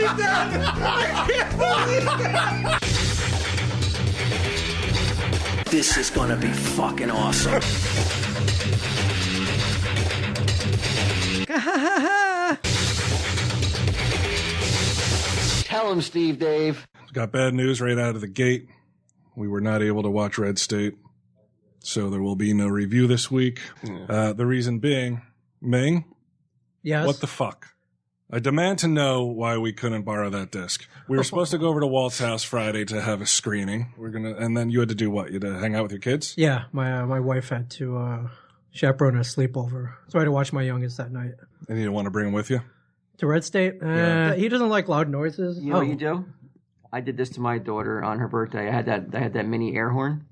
believe that! I can't believe that! This is gonna be fucking awesome. Tell him, Steve Dave. Got bad news right out of the gate. We were not able to watch Red State, so there will be no review this week. The reason being, Ming, Yes. what the fuck? I demand to know why we couldn't borrow that disc. We were supposed to go over to Walt's house Friday to have a screening. And then you had to do what? You had to hang out with your kids? Yeah, my wife had to chaperone a sleepover, so I had to watch my youngest that night. And you didn't want to bring him with you? To Red State? He doesn't like loud noises. You know what you do? I did this to my daughter on her birthday. I had that mini air horn.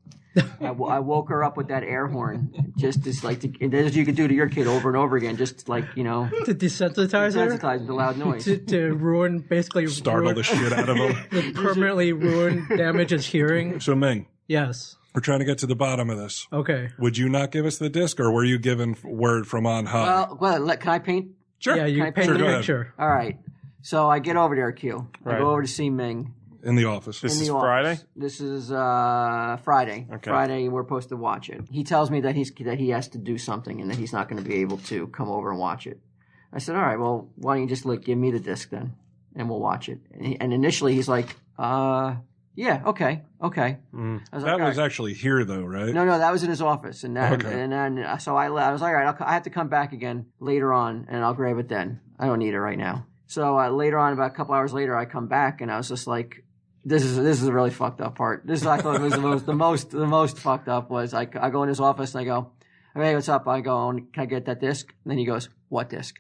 I woke her up with that air horn, just as like as you could do to your kid over and over again, just like to desensitize her, desensitize the loud noise, to ruin, basically startle the shit out of him, permanently ruin, damage his hearing. So Ming, yes, we're trying to get to the bottom of this. Okay, would you not give us the disc, or were you given word from on high? Well, can I paint? Sure. Yeah, you paint the picture. All right. So I get over there, Q. I go over to see Ming. In the office. This is Friday? This is Friday. Okay. Friday, we're supposed to watch it. He tells me that he has to do something and that he's not going to be able to come over and watch it. I said, all right, well, why don't you just give me the disc then, and we'll watch it. And initially he's like, yeah, okay. Mm. That was actually here though, right? No, that was in his office. And then so I was like, all right, I have to come back again later on, and I'll grab it then. I don't need it right now. So later on, about a couple hours later, I come back, and I was just like, this is a really fucked up part. This I thought was the most fucked up was I go in his office and I go, hey, what's up? I go, can I get that disc? And then he goes, what disc?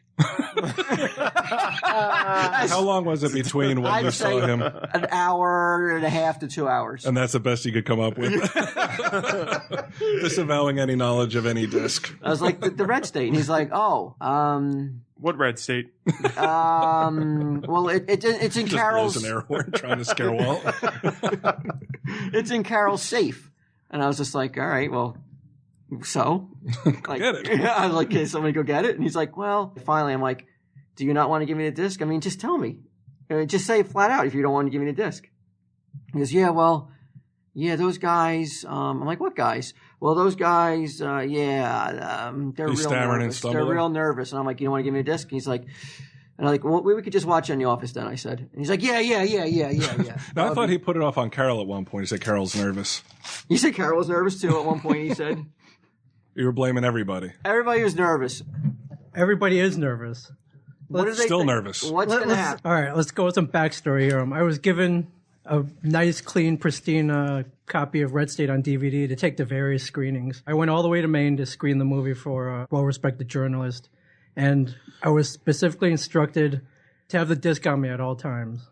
How long was it between when you saw him? An hour and a half to 2 hours. And that's the best you could come up with. Disavowing any knowledge of any disc. I was like, the Red State. And he's like, what Red State? Well, it's in Carol's. Just blows an air horn trying to scare Walt. It's in Carol's safe. And I was just like, all right, well, so? Get it. I was like, okay, somebody go get it? And he's like, well, finally, I'm like, do you not want to give me the disc? I mean, just tell me. Just say it flat out if you don't want to give me the disc. He goes, yeah, those guys. I'm like, what guys? Well, those guys, they're He's real stammering nervous. and stumbling. They're real nervous. And I'm like, you don't want to give me a disc? And he's like, and I'm like, well, we could just watch it in the office then, I said. And he's like, yeah. No, I thought he put it off on Carol at one point. He said Carol's nervous. You said Carol was nervous too at one point, he said. You were blaming everybody. Everybody was nervous. Everybody is nervous. What do they Still think? nervous. What's going to happen? All right, let's go with some backstory here. I was given a nice, clean, pristine copy of Red State on DVD to take to various screenings. I went all the way to Maine to screen the movie for a well-respected journalist, and I was specifically instructed to have the disc on me at all times.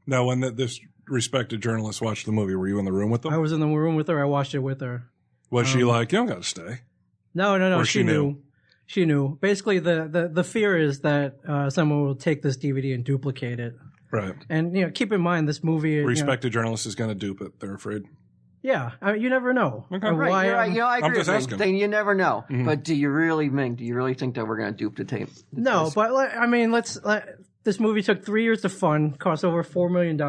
Now, when this respected journalist watched the movie, were you in the room with them? I was in the room with her. I watched it with her. Was she like, you don't got to stay? No. Or She knew. She knew. Basically, the fear is that someone will take this DVD and duplicate it. Right. And keep in mind this movie. Respected journalist is going to dupe it. They're afraid. Yeah, you never know. Okay. Right, you're right. I agree just with asking. Ming. You never know. Mm-hmm. But do you really think that we're going to dupe the tape? No, but I mean, this movie took 3 years to fund, cost over $4 million,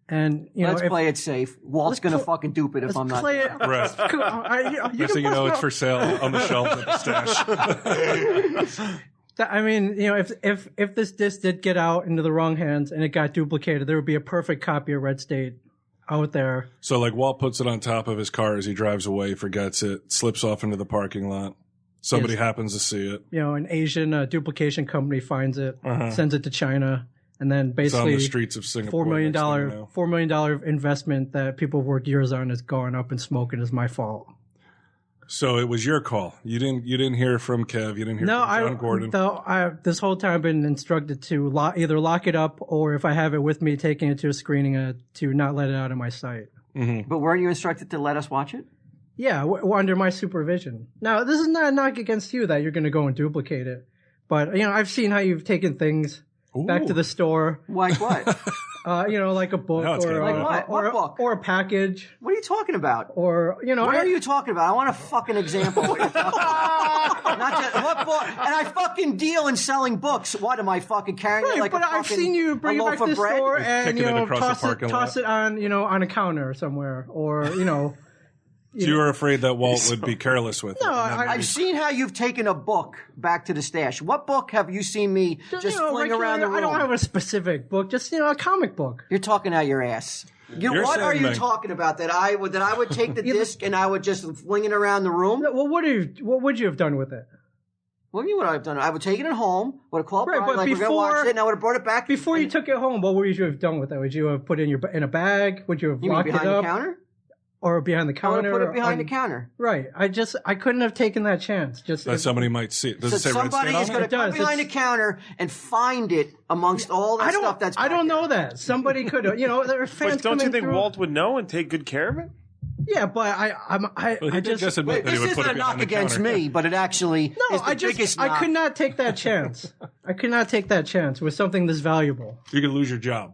and let's play it safe. Walt's going to fucking dupe it if I'm not. Play it. Right. You So it's for sale on the shelf at the stash. I mean, if this disc did get out into the wrong hands and it got duplicated, there would be a perfect copy of Red State out there. So like Walt puts it on top of his car as he drives away, forgets it, slips off into the parking lot. Somebody happens to see it. An Asian duplication company finds it, sends it to China, and then basically it's on the streets of Singapore. $4 million investment that people have worked years on has gone up in smoke and is my fault. So it was your call. You didn't hear from Kev. You didn't hear from John Gordon. This whole time I've been instructed to either lock it up or if I have it with me, taking it to a screening, to not let it out of my sight. Mm-hmm. But weren't you instructed to let us watch it? Yeah, under my supervision. Now, this is not a knock against you that you're going to go and duplicate it. But, I've seen how you've taken things back to the store. Like what? Like a book No, it's or gonna be Like what book? or a package What are you talking about? or What are you talking about? I want a fucking example of what you're talking about. Not just what book. And I fucking deal in selling books. What am I fucking carrying it like but a I've fucking seen you bring a it back loaf to of the bread? store and Kicking it across the parking toss it on a counter somewhere or So you were afraid that Walt would be careless with it. No, and then I've seen how you've taken a book back to the stash. What book have you seen me just fling around the room? I don't have a specific book, just a comic book. You're talking out your ass. You're What are saying, you Ming. talking about? That I would take the disc and I would just fling it around the room? Well, what would you have done with it? What do you mean what I've done? I would take it at home, would have called Right, Brian, but like we're going to watch before- it, and I would have brought it back. Before you took it home, what would you have done with it? Would you have put it in a bag? Would you have You mean locked it behind up? the counter? Or behind the I would counter? have put it behind on- the counter. Right. I couldn't have taken that chance. Just that somebody might see it. Does So it say red somebody state is on going it? to come does. behind the It's- counter and find it amongst all that stuff that's I don't back know that. Somebody could have. There are fans But don't you coming think through. Walt would know and take good care of it? Yeah, but Well, he I did just admit there. that he would This put isn't it a behind knock the against counter. me, but it actually no, is the biggest I knock. could not take that chance. I could not take that chance with something this valuable. You could lose your job.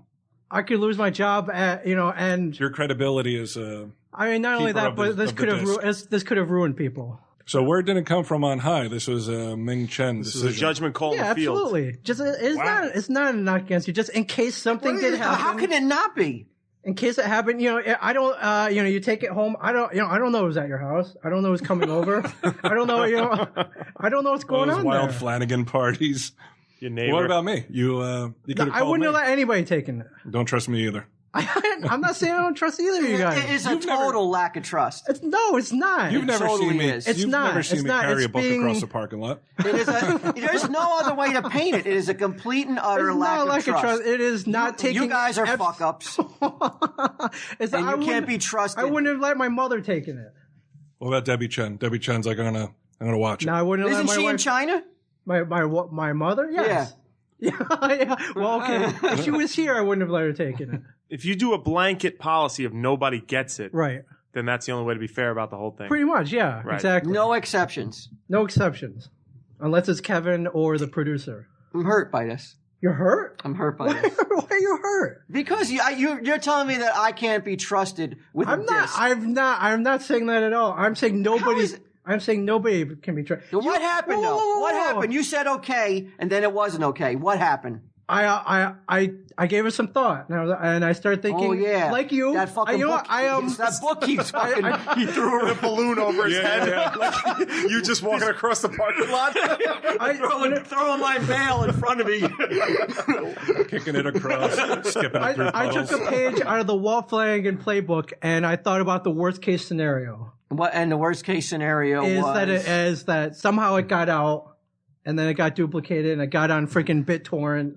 I could lose my job and Your credibility is. I mean, not only keeper that, of but the- this of the could have disc. this could have ruined people. So word didn't come from on high. This was a Ming Chen This is decision. a judgment call Yeah, in the field. absolutely. Just Wow. it's not a knock against you. Just in case something did happen. How can it not be? In case it happened, I don't, you take it home. I don't know who's at your house. I don't know who's coming over. I don't know, I don't know what's going Those on wild there. Flanagan parties. Your neighbor. What about me? You could have I called wouldn't me. have let anybody take it. Don't trust me either. I'm not saying I don't trust either of you It guys. is a total lack of trust. No, it's not. You've never totally seen me. is. It's You've not. never seen It's me not. carry It's a book being- across the parking lot. There's no other way to paint it. It is a complete and utter It's lack not of lack trust. of trust. It is not taking. You guys are abs- fuck ups, It's and I you wouldn't- can't be trusted. I wouldn't have let my mother taking it. What about Debbie Chen? Debbie Chen's like, I'm gonna watch it. No, I wouldn't have Isn't let my she in wife. China? My mother? Yes. Yeah. Yeah. Well, okay. If she was here, I wouldn't have let her take it. If you do a blanket policy of nobody gets it, Right. then that's the only way to be fair about the whole thing. Pretty much, yeah. Right. Exactly. No exceptions. No exceptions. Unless it's Kevin or the producer. I'm hurt by this. You're hurt? I'm hurt by this. Why are you hurt? Because you're telling me that I can't be trusted with I'm a not. disc. I'm not saying that at all. I'm saying nobody. is it- I'm saying nobody can be trusted. What happened, though? What happened? You said okay, and then it wasn't okay. What happened? I gave it some thought, and I started thinking. Oh, yeah. Like you. That fucking book. That book keeps fucking... He threw a balloon over his head. Like, you just walking across the parking lot. throwing my veil in front of me. Kicking it across, skipping it through I puddles. took a page out of the Walt Flanagan playbook, and I thought about the worst case scenario. What? And the worst case scenario Is that somehow it got out, and then it got duplicated, and it got on freaking BitTorrent,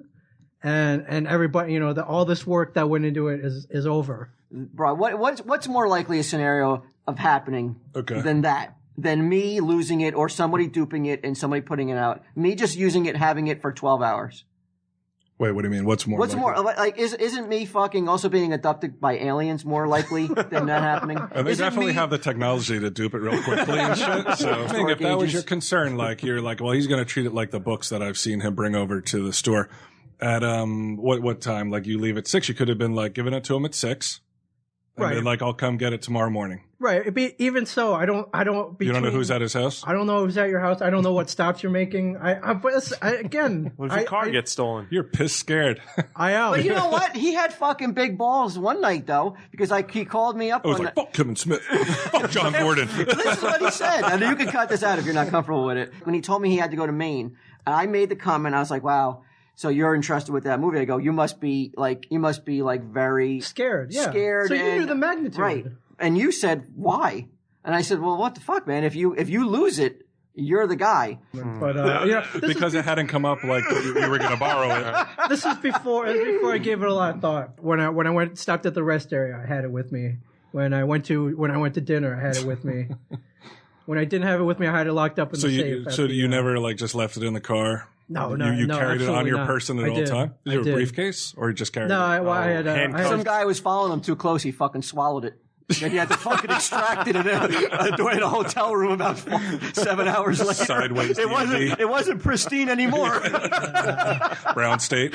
and everybody, all this work that went into it is over. Bro, what's more likely a scenario of happening than that? Than me losing it or somebody duping it and somebody putting it out. Me just using it, having it for 12 hours. Wait, what do you mean? What's more? What's likely? more, like, isn't me fucking also being abducted by aliens more likely than that happening? And they Isn't definitely me- have the technology to dupe it real quickly and shit. So I think if that was ages. your concern, like you're like, well, he's going to treat it like the books that I've seen him bring over to the store. At what time? Like you leave at 6. You could have been like giving it to him at 6, and Right. then like I'll come get it tomorrow morning. Right. Even so, I don't. You don't know who's at his house. I don't know who's at your house. I don't know what stops you're making. Again. What if your car gets stolen? You're piss scared. I am. But you know what? He had fucking big balls one night though, because he called me up I was on like, fuck Kevin Smith, fuck John Gordon. This is what he said. And you can cut this out if you're not comfortable with it. When he told me he had to go to Maine, and I made the comment, I was like, wow, so you're entrusted with that movie. I go, you must be like very Scared. Yeah. scared. So you and- knew the magnitude. Right. And you said, why? And I said, well, what the fuck, man? If you lose it, you're the guy. But Because it hadn't come up like we were going to borrow it. this is before I gave it a lot of thought. When I stopped at the rest area, I had it with me. When I went to dinner, I had it with me. When I didn't have it with me, I had it locked up in the safe. So you never like just left it in the car? No, You carried it on absolutely your not. person at I all did. time? Did I you have a did. briefcase or you just carried No, it? I had handcuffs. Some guy was following him too close. He fucking swallowed it. And he had to fucking extract it in a hotel room about 7 hours later. Sideways It wasn't pristine anymore. Brown State.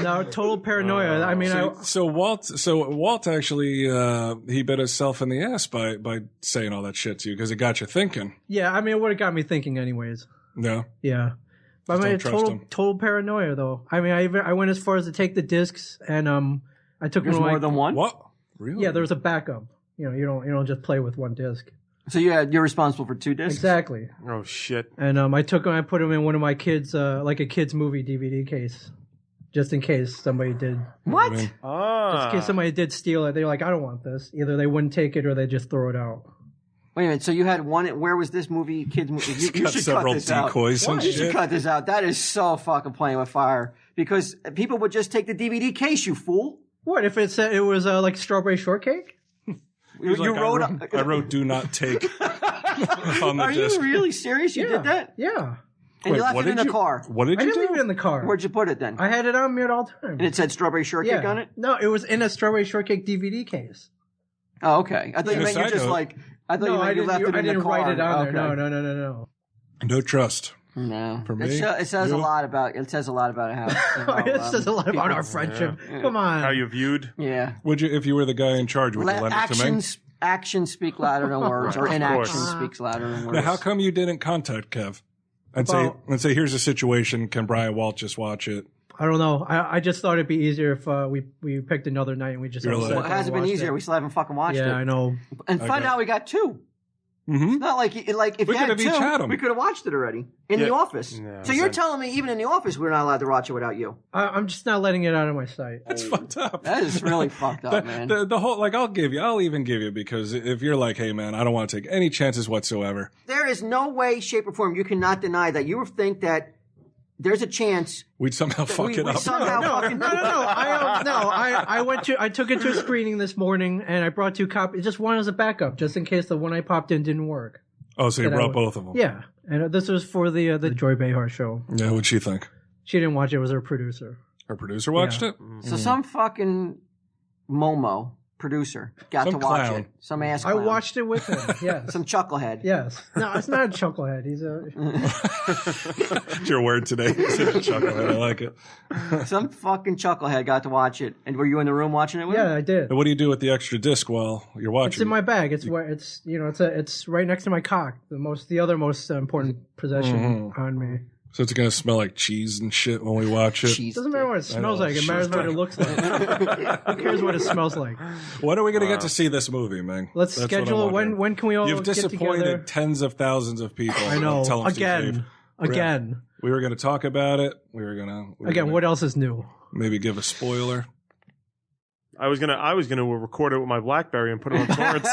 No, total paranoia. I mean, So Walt actually he bit himself in the ass by saying all that shit to you because it got you thinking. yeah, I mean, it would have got me thinking anyways. No. Yeah. But I mean, don't trust him. total paranoia though. I mean, I went as far as to take the discs, and I took There's one of more than one? What? Really? Yeah, there was a backup. You know, you don't just play with one disc. So you're responsible for 2 discs? Exactly. Oh shit! And I took them, I put them in one of my kids, like a kids movie DVD case, just in case somebody did. What? Just in case somebody did steal it, they're like, I don't want this. Either they wouldn't take it or they just throw it out. Wait a minute. So you had one. Where was this movie? Kids movie. You got should several cut this out. decoys and You should shit. cut this out. That is so fucking playing with fire. Because people would just take the DVD case. You fool. What if it said it was like strawberry shortcake? He was You like, wrote. I wrote "Do not take" on the Are disc. you really serious? You did that? Yeah. And you left what it in did the you- car. What did I you didn't do? leave it in the car. Where'd you put it then? I had it on me at all times. And it said strawberry shortcake on it? No, it was in a strawberry shortcake DVD case. Oh, okay. I thought you Yeah, meant you side just note. like. I thought you No, meant I you left didn't. it I in the didn't car. write it on Okay. there. No. No trust. No. For me, It says a you? lot about. It says a lot about how. It says a lot about our friendship. Come on. How you viewed? Yeah. Would you, if you were the guy in charge, would you lend it to me? Actions speak louder than words, or inaction speaks louder than words. Now, how come you didn't contact Kev and say, here's a situation? Can Brian Walt just watch it? I don't know. I just thought it'd be easier if we picked another night and we just. Really? all sat Well, it down hasn't and been watched easier. it. We still haven't fucking watched it. Yeah, I know. And find out we got 2. Mm-hmm. It's not like if We you had could have 2, each had 'em. we could have watched it already in the office. Yeah, so you're telling me even in the office we're not allowed to watch it without you? I'm just not letting it out of my sight. That's fucked up. That is really fucked up, man. The whole, like, I'll even give you, because if you're like, hey man, I don't want to take any chances whatsoever. There is no way, shape, or form you cannot deny that you think that there's a chance We'd somehow fuck it we up. somehow fucking I took it to a screening this morning and I brought 2 copies, just one as a backup, just in case the one I popped in didn't work. Oh, so you brought both of them? Yeah, and this was for the Joy Behar show. Yeah, what'd she think? She didn't watch it; it was her producer. Her producer watched it? So some fucking Momo producer got Some to watch clown. it. Some ass I clown. watched it with him. Yes. Some chucklehead. Yes. No, it's not a chucklehead. He's a. It's your word today. Chucklehead. I like it. Some fucking chucklehead got to watch it. And were you in the room watching it with him? Yeah, I did. And what do you do with the extra disc while you're watching? It's in my bag. It's where it's it's right next to my cock. The other most important possession on me. So it's going to smell like cheese and shit when we watch it. Cheese. Doesn't matter what it smells know. like. It matters what it looks like. Who cares what it smells like? When are we going to get to see this movie, Ming? Let's That's what schedule I'm it. wondering. When can we all You've get disappointed together? tens of thousands of people. I know. Tell 'em, Steve. Again. We were going to talk about it. We were going to What else is new? maybe give a spoiler. I was gonna record it with my BlackBerry and put it on torrents.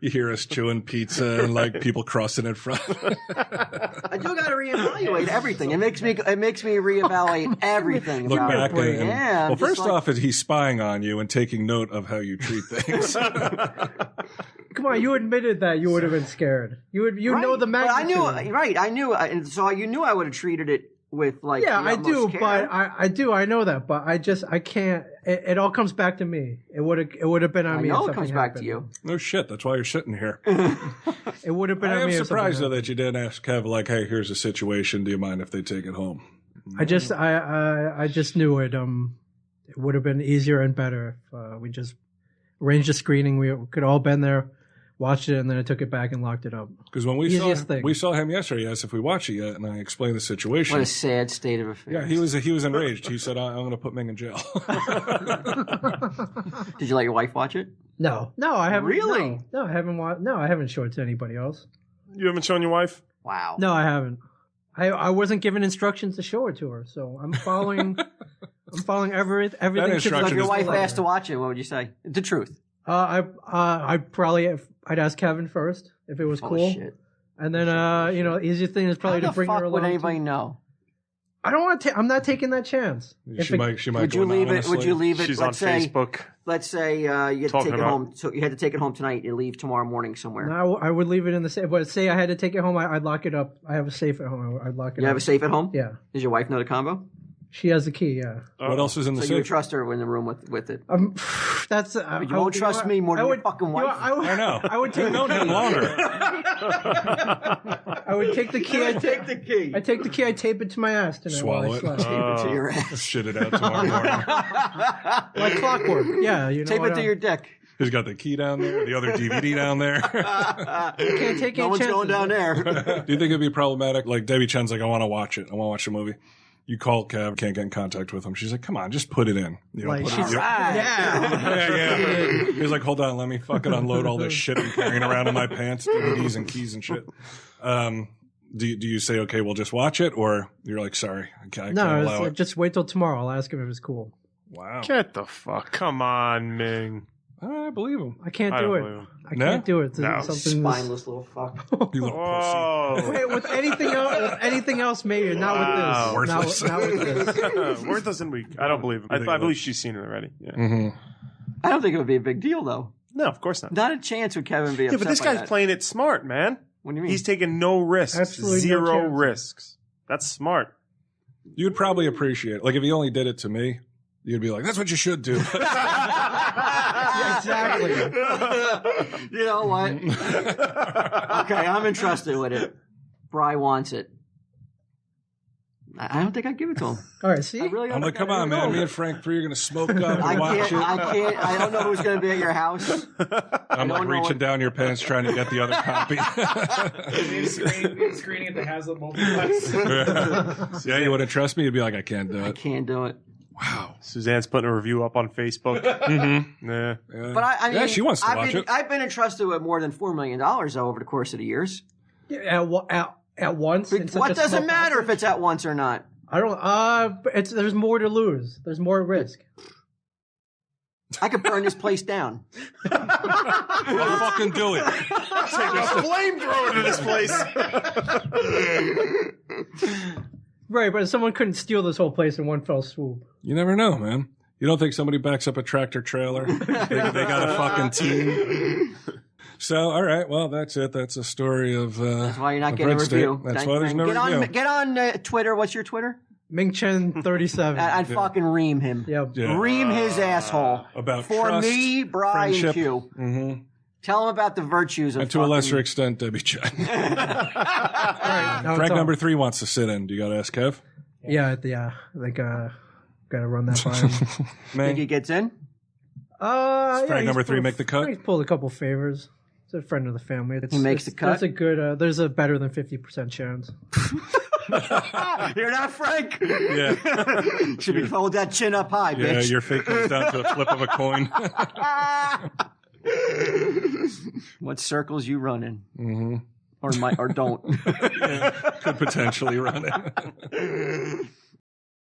You hear us chewing pizza and like people crossing in front. I do got to reevaluate everything. It makes me reevaluate everything. Look about back it. and Yeah. well, I'm just first like- off, he's spying on you and taking note of how you treat things. Come on, you admitted that you would have been scared. You know the But magnitude. I knew, and so you knew I would have treated it with like. Yeah, the I do, utmost care. but I know that, but I can't. It all comes back to me. It would have been on I me. know if it comes something back happened. to you. No shit, that's why you're sitting here. It would have been I on am me. surprised though if that you didn't ask Kev, like, hey, here's a situation. Do you mind if they take it home? I just knew it. It would have been easier and better if we just arranged a screening. We could all been there, watched it, and then I took it back and locked it up. Because when we Easiest thing. saw him yesterday, he asked if we watched it yet, and I explained the situation. What a sad state of affairs. Yeah, he was enraged. He said, "I'm going to put Ming in jail." Did you let your wife watch it? No, I haven't. Really? No, I haven't. No, I haven't showed it to anybody else. You haven't shown your wife? Wow. No, I haven't. I wasn't given instructions to show it to her, so I'm following. I'm following everything. That to the So instruction if your is wife clear. asked to watch it, what would you say? The truth. I'd ask Kevin first if it was Oh, cool, shit. and then easiest thing is probably How to the bring fuck her would along. anybody know? I don't want to. I'm not taking that chance. She might Would go you leave it? Would anonymously. you leave it? She's on let's say, Facebook. Let's say you had to take Talking it about- home. So you had to take it home tonight and leave tomorrow morning somewhere. No, I would leave it in the safe. But say I had to take it home, I'd lock it up. I have a safe at home. I'd lock it You up. have a safe at home? Yeah. Does your wife know the combo? She has the key, yeah. What else is in the So you would safe? trust her in the room with it. That's. But you won't trust me more than your fucking wife. I know. I would take known him longer. I would take the key. I Take the key. I take the key. I tape it to my ass tonight. Swallow while I it. slept. Tape it to your ass. Shit it out tomorrow morning. Like clockwork. Yeah, you know. Tape it to your dick. He's got the key down there, the other DVD down there. You can't take No any one's chances. going down there. Do you think it'd be problematic? Like Debbie Chen's like, I want to watch it. I want to watch the movie. You call Kev, can't get in contact with him. She's like, come on, just put it in. You know, Like put she's it, yeah. yeah. He's like, hold on, let me fucking unload all this shit I'm carrying around in my pants, DVDs and keys and shit. Do you say, okay, we'll just watch it, or you're like, sorry, I can't allow No, it? just wait till tomorrow. I'll ask him if it's cool. Wow, Get the fuck. Come on, Ming. I believe him. I can't I do don't it. believe him. I No? can't do it. No. Something Spineless little fuck. You little Oh. Wait, with anything else, maybe not Wow. with this. Worthless. Not with this. Worthless and weak. I don't believe him. I believe she's seen it already. Yeah. pussy. I don't think it would be a big deal, though. No, of course not. Not a chance would Kevin be upset Yeah, but this by guy's that. playing it smart, man. What do you mean? He's taking no risks. Absolutely no Zero chance. risks. That's smart. You'd probably appreciate it. Like if he only did it to me, you'd be like, that's what you should do. Yeah, exactly. You know what? Okay, I'm entrusted with it. Bri wants it. I don't think I'd give it to him. All right, see? I really don't I'm like, think come I'd on, give it to man. him. Me and Frank 3 are going to smoke up and I watch can't. it. I don't know who's going to be at your house. I'm like don't know reaching what- down your pants trying to get the other copy. Screening at the Haslam multiplex. Yeah, you wouldn't trust me? You'd be like, I can't do I it. can't do it. Wow. Suzanne's putting a review up on Facebook. Mm-hmm. Yeah. But I mean, Yeah, she wants to watch it. I've been entrusted with more than $4 million though, over the course of the years. At once. in such What a does small it matter if package? it's at once or not? I don't. There's more to lose. There's more risk. I could burn this place down. I'll fucking do it. Take a flamethrower to this place. Right, but someone couldn't steal this whole place in one fell swoop. You never know, man. You don't think somebody backs up a tractor trailer? they got a fucking team. So, all right. Well, that's it. That's a story of. That's why you're not of getting a Red State. review. That's why there's no review. Get on Twitter. What's your Twitter? Ming Chen 37. I'd fucking ream him. Yep. Yeah. Ream his asshole. About For trust, me, Brian friendship. Q. Mm-hmm. Tell him about the virtues of And to a fucking- lesser extent, Debbie Chen. All right, now Frank it's on. number 3 wants to sit in. Do you got to ask Kev? Yeah. I think gotta run that by him. Think he gets in? Yeah, Frank he's number 3 pulled- make the cut? He's pulled a couple favors. He's a friend of the family. He makes the cut? There's a good. There's a better than 50% chance. You're not Frank. Yeah. Should be hold that chin up high, Yeah, bitch. your fate comes down to the flip of a coin. What circles you run in? Mm-hmm. Or don't. Could potentially run it.